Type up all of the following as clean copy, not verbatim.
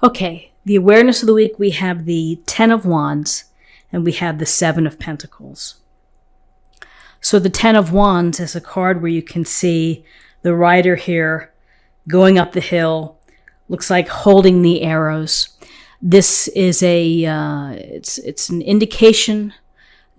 Okay, the awareness of the week, we have the 10 of Wands and we have the 7 of Pentacles. So the 10 of Wands is a card where you can see the rider here going up the hill, looks like holding the arrows. This is it's an indication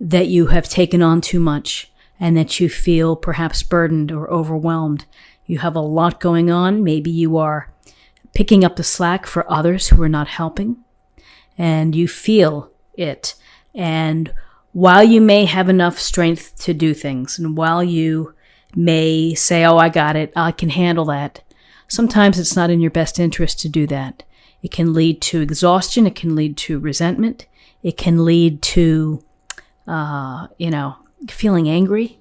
that you have taken on too much and that you feel perhaps burdened or overwhelmed. You have a lot going on. Maybe you are picking up the slack for others who are not helping, and you feel it. And while you may have enough strength to do things, and while you may say, oh, I got it, I can handle that, sometimes it's not in your best interest to do that. It can lead to exhaustion. It can lead to resentment. It can lead to, feeling angry.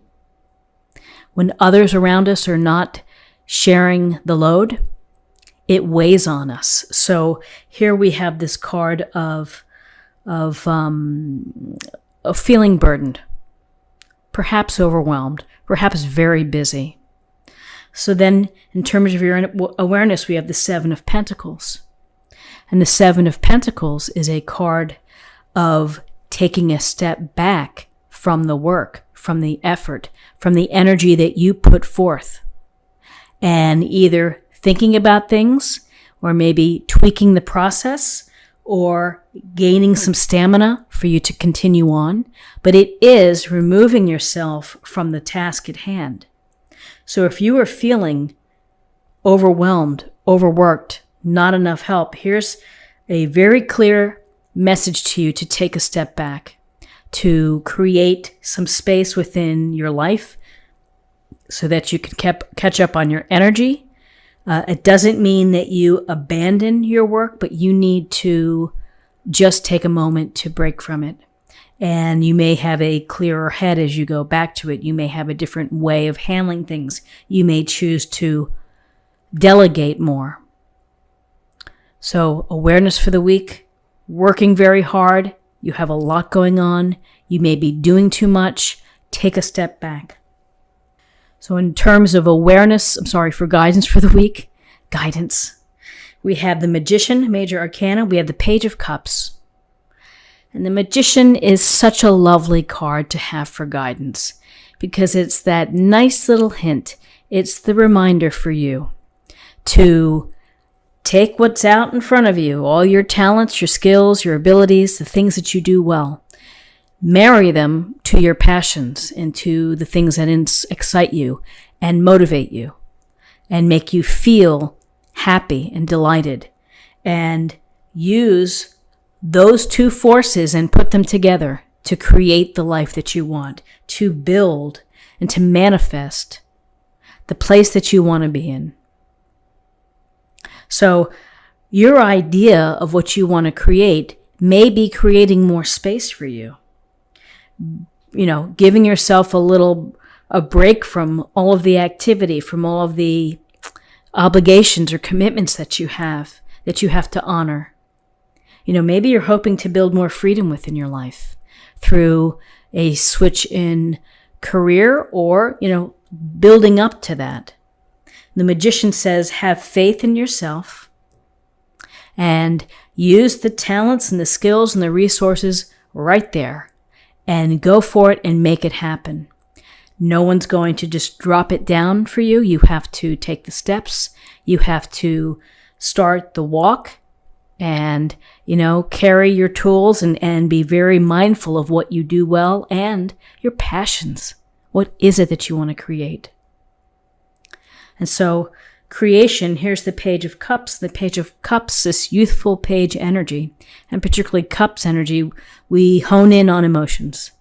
When others around us are not sharing the load, it weighs on us. So here we have this card of feeling burdened, perhaps overwhelmed, perhaps very busy. So then in terms of your awareness, we have the 7 of Pentacles. And the 7 of Pentacles is a card of taking a step back from the work, from the effort, from the energy that you put forth, and either thinking about things or maybe tweaking the process or gaining some stamina for you to continue on. But it is removing yourself from the task at hand. So if you are feeling overwhelmed, overworked, not enough help, here's a very clear message to you to take a step back, to create some space within your life so that you can catch up on your energy. It doesn't mean that you abandon your work, but you need to just take a moment to break from it. And you may have a clearer head as you go back to it. You may have a different way of handling things. You may choose to delegate more. So awareness for the week, working very hard. You have a lot going on. You may be doing too much. Take a step back. So in terms of awareness, for guidance for the week, we have the Magician, Major Arcana. We have the Page of Cups. And the Magician is such a lovely card to have for guidance because it's that nice little hint. It's the reminder for you to take what's out in front of you, all your talents, your skills, your abilities, the things that you do well. Marry them to your passions and to the things that excite you and motivate you and make you feel happy and delighted. And use those two forces and put them together to create the life that you want, to build and to manifest the place that you want to be in. So your idea of what you want to create may be creating more space for you. Giving yourself a break from all of the activity, from all of the obligations or commitments that you have to honor. Maybe you're hoping to build more freedom within your life through a switch in career or, building up to that. The Magician says, have faith in yourself and use the talents and the skills and the resources right there and go for it and make it happen. No one's going to just drop it down for you. You have to take the steps. You have to start the walk and, carry your tools and be very mindful of what you do well and your passions. What is it that you want to create? And so creation, here's the Page of Cups. The Page of Cups, this youthful page energy, and particularly Cups energy, we hone in on emotions.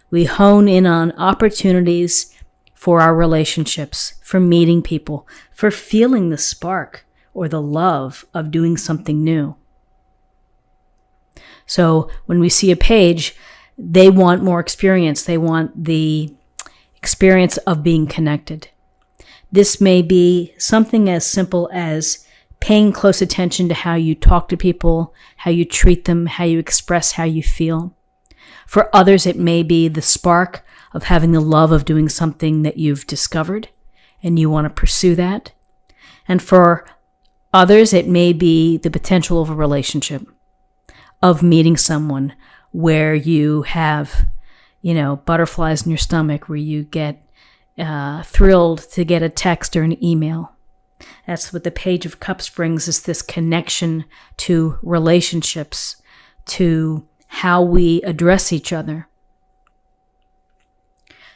We hone in on opportunities for our relationships, for meeting people, for feeling the spark or the love of doing something new. So when we see a page, they want more experience. They want the experience of being connected. This may be something as simple as paying close attention to how you talk to people, how you treat them, how you express how you feel. For others, it may be the spark of having the love of doing something that you've discovered and you want to pursue that. And for Others, it may be the potential of a relationship, of meeting someone where you have, butterflies in your stomach, where you get thrilled to get a text or an email. That's what the Page of Cups brings, is this connection to relationships, to how we address each other.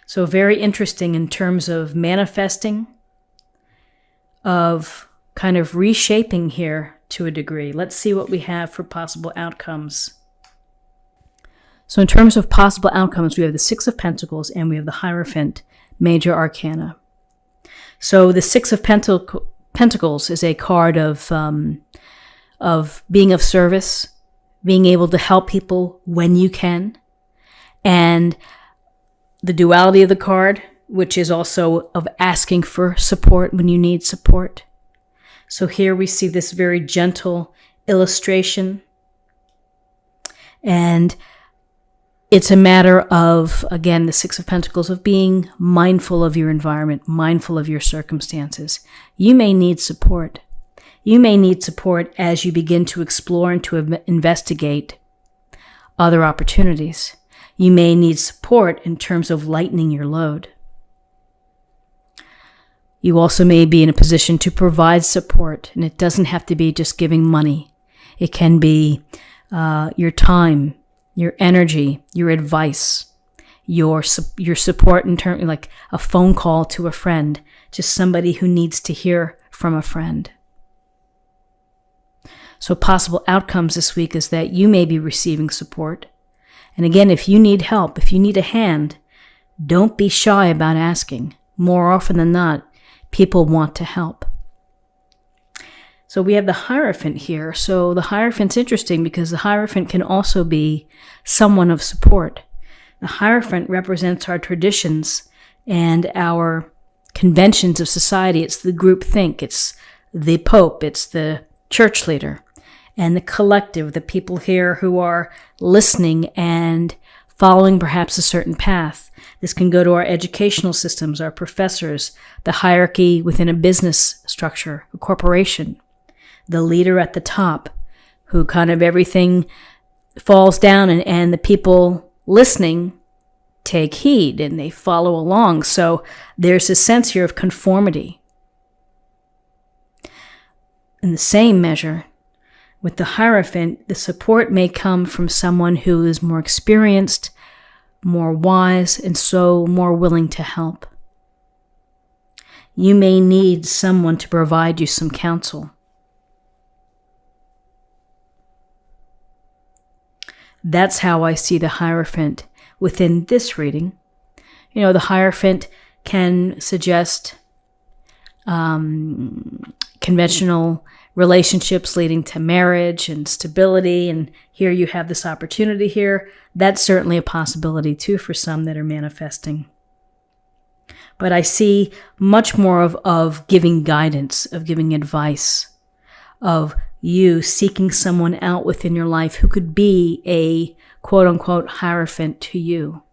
So very interesting in terms of manifesting, of kind of reshaping here to a degree. Let's see what we have for possible outcomes. So in terms of possible outcomes, we have the Six of Pentacles and we have the Hierophant, major arcana. So the Six of Pentacles is a card of being of service, being able to help people when you can, and the duality of the card, which is also of asking for support when you need support. So here we see this very gentle illustration, and it's a matter of, again, the Six of Pentacles, of being mindful of your environment, mindful of your circumstances. You may need support. You may need support as you begin to explore and to investigate other opportunities. You may need support in terms of lightening your load. You also may be in a position to provide support, and it doesn't have to be just giving money. It can be your time, your energy, your advice, your support in terms like a phone call to a friend, just somebody who needs to hear from a friend. So possible outcomes this week is that you may be receiving support. And again, if you need help, if you need a hand, don't be shy about asking. More often than not, people want to help. So we have the Hierophant here. So the Hierophant's interesting because the Hierophant can also be someone of support. The Hierophant represents our traditions and our conventions of society. It's the group think. It's the Pope. It's the church leader. And the collective, the people here who are listening and following perhaps a certain path. This can go to our educational systems, our professors, the hierarchy within a business structure, a corporation, the leader at the top, who kind of everything falls down and the people listening take heed and they follow along. So there's a sense here of conformity. In the same measure, with the Hierophant, the support may come from someone who is more experienced, more wise, and so more willing to help. You may need someone to provide you some counsel. That's how I see the Hierophant within this reading. The Hierophant can suggest conventional relationships leading to marriage and stability, and here you have this opportunity here. That's certainly a possibility too for some that are manifesting. But I see much more of giving guidance, of giving advice, of you seeking someone out within your life who could be a quote-unquote Hierophant to you.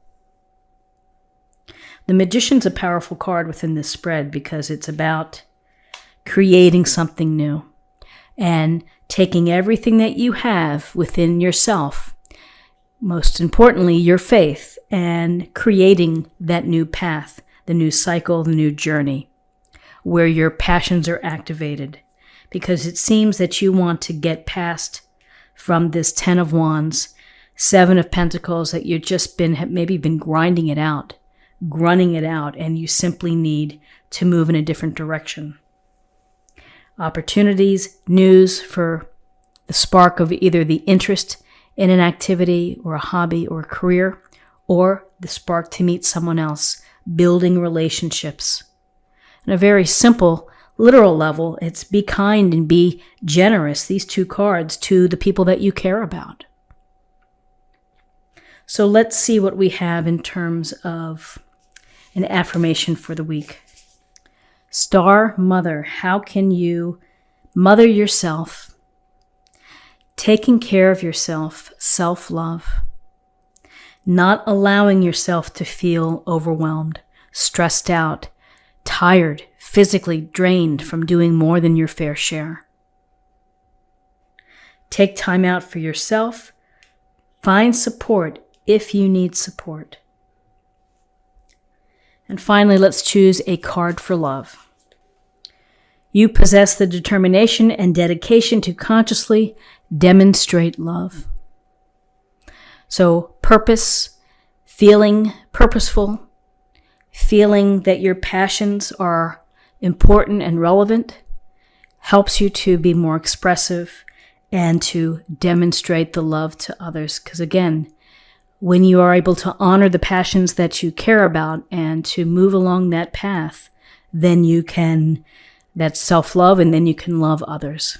The Magician's a powerful card within this spread because it's about creating something new and taking everything that you have within yourself, most importantly your faith, and creating that new path, the new cycle, the new journey, where your passions are activated. Because it seems that you want to get past from this Ten of Wands, Seven of Pentacles, that you've just maybe been grinding it out, and you simply need to move in a different direction. Opportunities, news for the spark of either the interest in an activity or a hobby or a career, or the spark to meet someone else, building relationships. On a very simple, literal level, it's be kind and be generous, these two cards, to the people that you care about. So let's see what we have in terms of an affirmation for the week. Star Mother, how can you mother yourself, taking care of yourself, self-love, not allowing yourself to feel overwhelmed, stressed out, tired, physically drained from doing more than your fair share. Take time out for yourself. Find support if you need support. And finally, let's choose a card for love. You possess the determination and dedication to consciously demonstrate love. So purpose, feeling purposeful, feeling that your passions are important and relevant, helps you to be more expressive and to demonstrate the love to others. Because again, when you are able to honor the passions that you care about and to move along that path, then you can, that's self-love, and then you can love others.